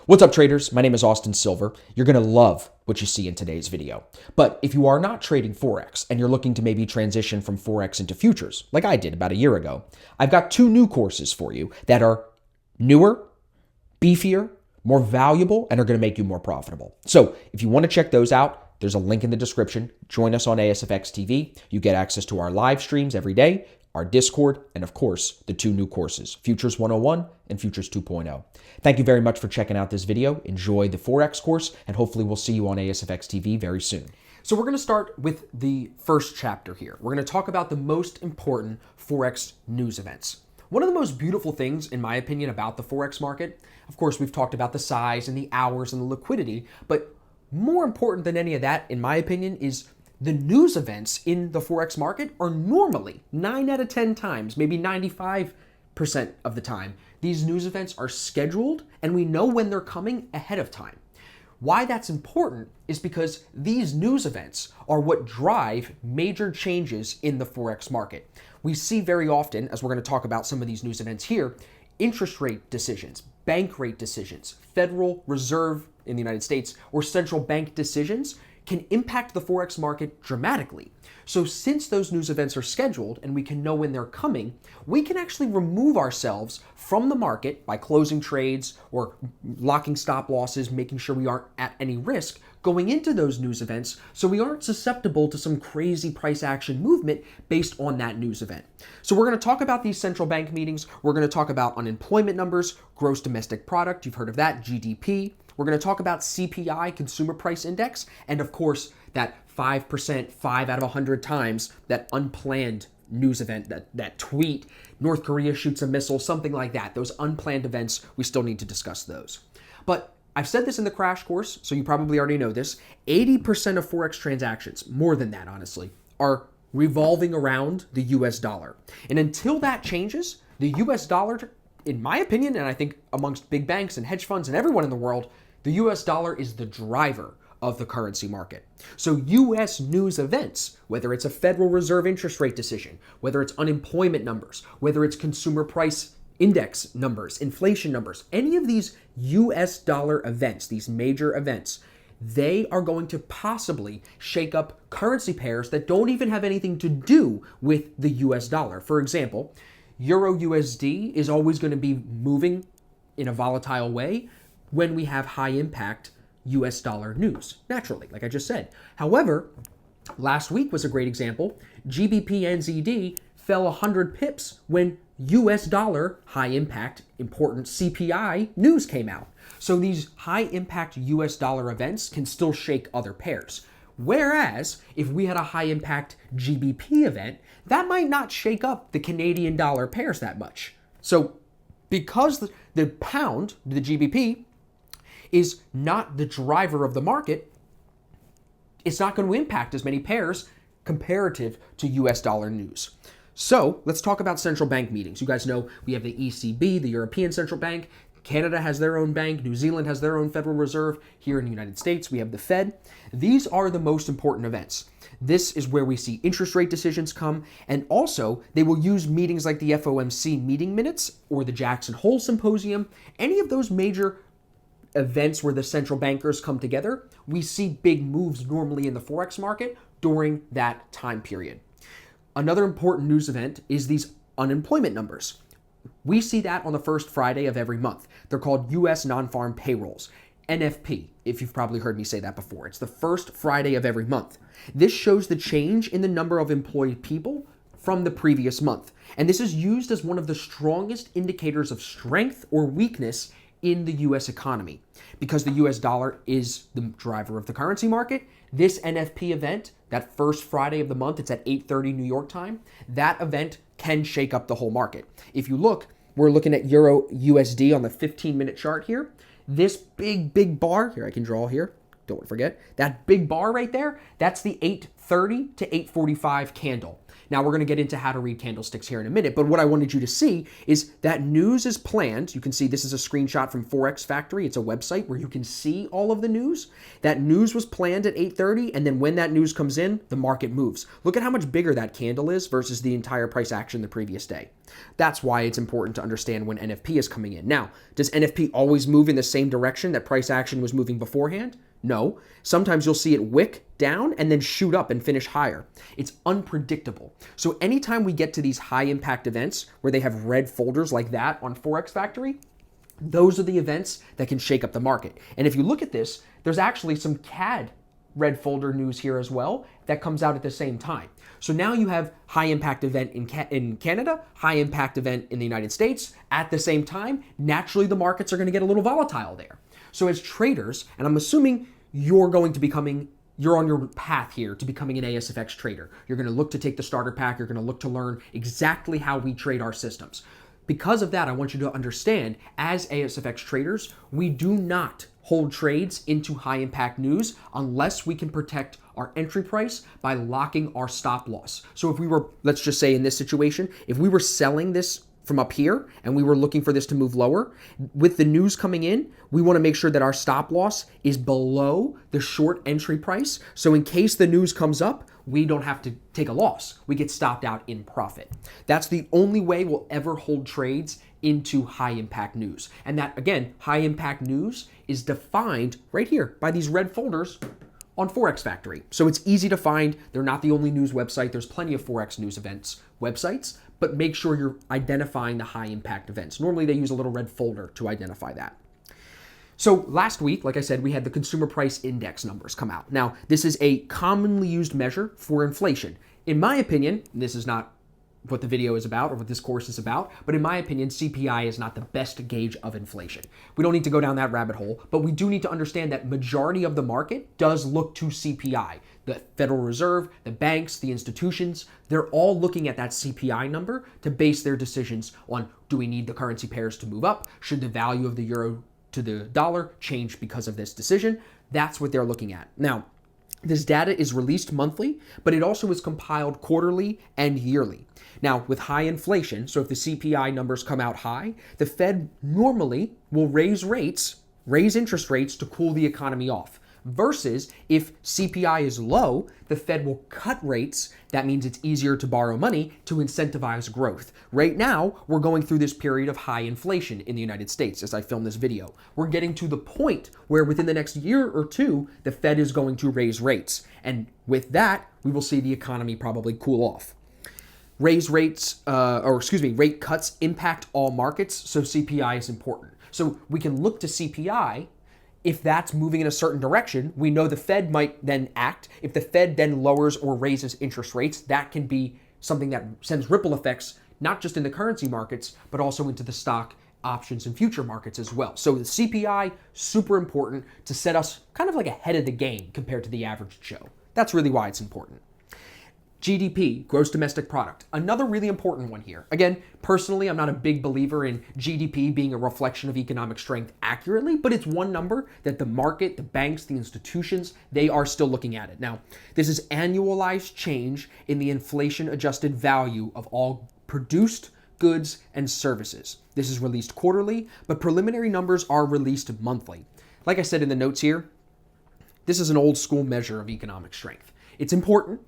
What's up, traders? My name is Austin Silver. You're going to love what you see in today's video. But if you are not trading Forex and you're looking to maybe transition from Forex into futures, like I did about a year ago, I've got two new courses for you that are newer, beefier, more valuable, and are going to make you more profitable. So if you want to check those out, there's a link in the description. Join us on ASFX TV. You get access to our live streams every day, our Discord, and of course, the two new courses, Futures 101 and Futures 2.0. Thank you very much for checking out this video. Enjoy the Forex course, and hopefully we'll see you on ASFX TV very soon. So we're going to start with the first chapter here. We're going to talk about the most important Forex news events. One of the most beautiful things, in my opinion, about the Forex market, of course, we've talked about the size and the hours and the liquidity, but more important than any of that, in my opinion, is the news events in the Forex market are normally 9 out of 10 times, maybe 95% of the time, these news events are scheduled and we know when they're coming ahead of time. Why that's important is because these news events are what drive major changes in the Forex market. We see very often, as we're going to talk about some of these news events here, interest rate decisions, bank rate decisions, Federal Reserve in the United States, or central bank decisions can impact the Forex market dramatically. So since those news events are scheduled and we can know when they're coming, we can actually remove ourselves from the market by closing trades or locking stop losses, making sure we aren't at any risk going into those news events so we aren't susceptible to some crazy price action movement based on that news event. So we're going to talk about these central bank meetings. We're going to talk about unemployment numbers, gross domestic product, you've heard of that, GDP. We're going to talk about CPI, Consumer Price Index, and of course, that 5%, 5 out of 100 times, that unplanned news event, that tweet, North Korea shoots a missile, something like that. Those unplanned events, we still need to discuss those. But I've said this in the crash course, so you probably already know this. 80% of Forex transactions, more than that, honestly, are revolving around the US dollar. And until that changes, the US dollar, in my opinion, and I think amongst big banks and hedge funds and everyone in the world, the US dollar is the driver of the currency market. So US news events, whether it's a Federal Reserve interest rate decision, whether it's unemployment numbers, whether it's consumer price index numbers, inflation numbers, any of these US dollar events, these major events, they are going to possibly shake up currency pairs that don't even have anything to do with the US dollar. For example, Euro USD is always going to be moving in a volatile way when we have high impact US dollar news, naturally, like I just said. However, last week was a great example. GBP NZD fell 100 pips when US dollar high impact important CPI news came out. So these high impact US dollar events can still shake other pairs. Whereas if we had a high impact GBP event, that might not shake up the Canadian dollar pairs that much. So because the pound, the GBP, is not the driver of the market, it's not going to impact as many pairs comparative to US dollar news. So let's talk about central bank meetings. You guys know we have the ECB, the European Central Bank. Canada has their own bank. New Zealand has their own Federal Reserve. Here in the United States, we have the Fed. These are the most important events. This is where we see interest rate decisions come. And also, they will use meetings like the FOMC meeting minutes or the Jackson Hole Symposium. Any of those major events where the central bankers come together, we see big moves normally in the Forex market during that time period. Another important news event is these unemployment numbers. We see that on the first Friday of every month. They're called U.S. non-farm payrolls, NFP, if you've probably heard me say that before. It's the first Friday of every month. This shows the change in the number of employed people from the previous month. And this is used as one of the strongest indicators of strength or weakness in the U.S. economy. Because the U.S. dollar is the driver of the currency market, this NFP event, that first Friday of the month, it's at 8:30 New York time, that event can shake up the whole market. If you look, we're looking at Euro USD on the 15-minute chart here. This big bar, here I can draw here, don't forget, that big bar right there, that's the 8:30 to 8:45 candle. Now we're going to get into how to read candlesticks here in a minute, but what I wanted you to see is that news is planned. You can see this is a screenshot from Forex Factory. It's a website where you can see all of the news. That news was planned at 8:30, and then when that news comes in, the market moves. Look at how much bigger that candle is versus the entire price action the previous day. That's why it's important to understand when NFP is coming in. Now, does NFP always move in the same direction that price action was moving beforehand? No. Sometimes you'll see it wick down and then shoot up and finish higher. It's unpredictable. So anytime we get to these high impact events where they have red folders like that on Forex Factory, those are the events that can shake up the market. And if you look at this, there's actually some CAD red folder news here as well that comes out at the same time. So now you have high impact event in Canada, high impact event in the United States at the same time. Naturally, the markets are going to get a little volatile there. So as traders, and I'm assuming you're on your path here to becoming an ASFX trader. You're going to look to take the starter pack. You're going to look to learn exactly how we trade our systems. Because of that, I want you to understand, as ASFX traders, we do not hold trades into high impact news unless we can protect our entry price by locking our stop loss. So if we were, let's just say in this situation, if we were selling this from up here and we were looking for this to move lower, with the news coming in, we want to make sure that our stop loss is below the short entry price. So in case the news comes up, we don't have to take a loss. We get stopped out in profit. That's the only way we'll ever hold trades into high impact news. And that, again, high impact news is defined right here by these red folders on Forex Factory. So it's easy to find. They're not the only news website. There's plenty of Forex news events websites, but make sure you're identifying the high impact events. Normally they use a little red folder to identify that. So last week, like I said, we had the consumer price index numbers come out. Now, this is a commonly used measure for inflation. In my opinion, this is not what the video is about or what this course is about, but in my opinion, CPI is not the best gauge of inflation. We don't need to go down that rabbit hole, but we do need to understand that majority of the market does look to CPI. The Federal Reserve, the banks, the institutions, they're all looking at that CPI number to base their decisions on, do we need the currency pairs to move up? Should the value of the euro to the dollar change because of this decision? That's what they're looking at. Now, this data is released monthly, but it also is compiled quarterly and yearly. Now, with high inflation, so if the CPI numbers come out high, the Fed normally will raise interest rates to cool the economy off. Versus if CPI is low, the Fed will cut rates. That means it's easier to borrow money to incentivize growth. Right now, we're going through this period of high inflation in the United States as I film this video. We're getting to the point where within the next year or two, the Fed is going to raise rates. And with that, we will see the economy probably cool off. Rate cuts impact all markets, so CPI is important. So we can look to CPI. If that's moving in a certain direction, we know the Fed might then act. If the Fed then lowers or raises interest rates, that can be something that sends ripple effects, not just in the currency markets, but also into the stock, options, and future markets as well. So the CPI, super important to set us kind of like ahead of the game compared to the average Joe. That's really why it's important. GDP, gross domestic product, another really important one here. Again, personally, I'm not a big believer in GDP being a reflection of economic strength accurately, but it's one number that the market, the banks, the institutions, they are still looking at it. Now, this is annualized change in the inflation-adjusted value of all produced goods and services. This is released quarterly, but preliminary numbers are released monthly. Like I said in the notes here, this is an old school measure of economic strength. It's important.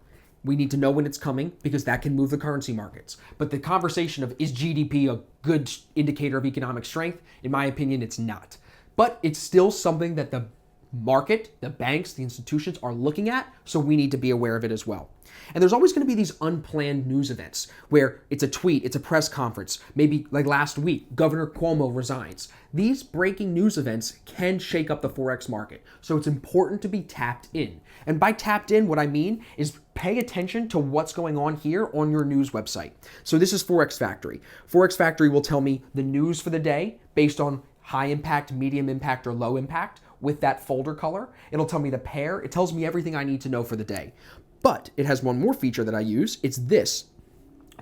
We need to know when it's coming because that can move the currency markets. But the conversation of is GDP a good indicator of economic strength? In my opinion, it's not. But it's still something that the market, the banks, the institutions are looking at, so we need to be aware of it as well. And there's always going to be these unplanned news events where it's a tweet, it's a press conference, maybe like last week, Governor Cuomo resigns. These breaking news events can shake up the Forex market, so it's important to be tapped in. And by tapped in, what I mean is pay attention to what's going on here on your news website. So this is Forex Factory. Forex Factory will tell me the news for the day based on high impact, medium impact, or low impact with that folder color. It'll tell me the pair. It tells me everything I need to know for the day. But it has one more feature that I use. It's this,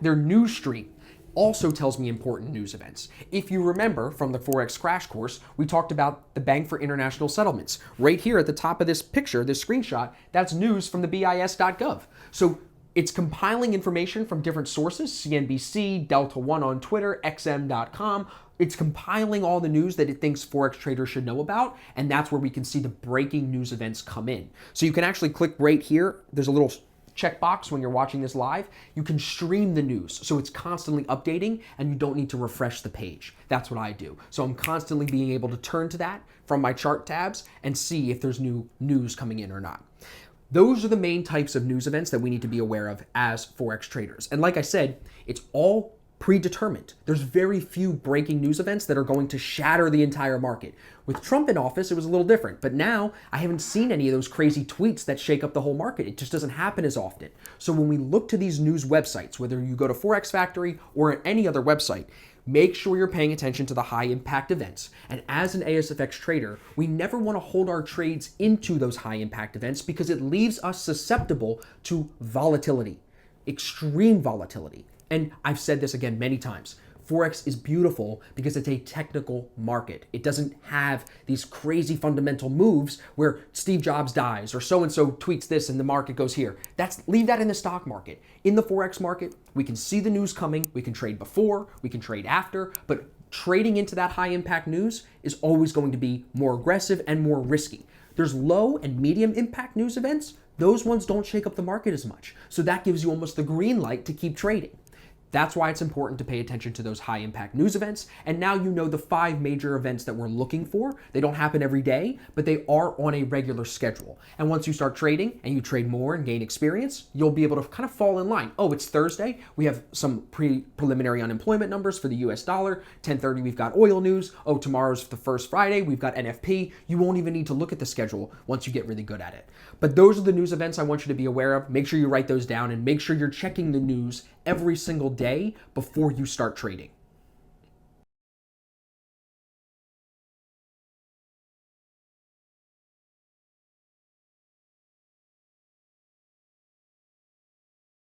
their news stream. also tells me important news events. If you remember from the Forex crash course, we talked about the Bank for International Settlements. Right here at the top of this picture, this screenshot, that's news from the BIS.gov. So it's compiling information from different sources, CNBC, Delta One on Twitter, XM.com. It's compiling all the news that it thinks Forex traders should know about, and that's where we can see the breaking news events come in. So you can actually click right here. There's a little checkbox when you're watching this live. You can stream the news, so it's constantly updating and you don't need to refresh the page. That's what I do. So I'm constantly being able to turn to that from my chart tabs and see if there's new news coming in or not. Those are the main types of news events that we need to be aware of as Forex traders. And like I said, it's all predetermined. There's very few breaking news events that are going to shatter the entire market. With Trump in office, it was a little different, but now I haven't seen any of those crazy tweets that shake up the whole market. It just doesn't happen as often. So when we look to these news websites, whether you go to Forex Factory or any other website, make sure you're paying attention to the high impact events. And as an ASFX trader, we never want to hold our trades into those high impact events because it leaves us susceptible to volatility, extreme volatility. And I've said this again many times. Forex is beautiful because it's a technical market. It doesn't have these crazy fundamental moves where Steve Jobs dies or so-and-so tweets this and the market goes here. Leave that in the stock market. In the Forex market, we can see the news coming. We can trade before, we can trade after, but trading into that high impact news is always going to be more aggressive and more risky. There's low and medium impact news events. Those ones don't shake up the market as much. So that gives you almost the green light to keep trading. That's why it's important to pay attention to those high impact news events. And now you know the 5 major events that we're looking for. They don't happen every day, but they are on a regular schedule. And once you start trading and you trade more and gain experience, you'll be able to kind of fall in line. Oh, it's Thursday. We have some preliminary unemployment numbers for the US dollar. 10:30, we've got oil news. Oh, tomorrow's the first Friday. We've got NFP. You won't even need to look at the schedule once you get really good at it. But those are the news events I want you to be aware of. Make sure you write those down and make sure you're checking the news every single day before you start trading.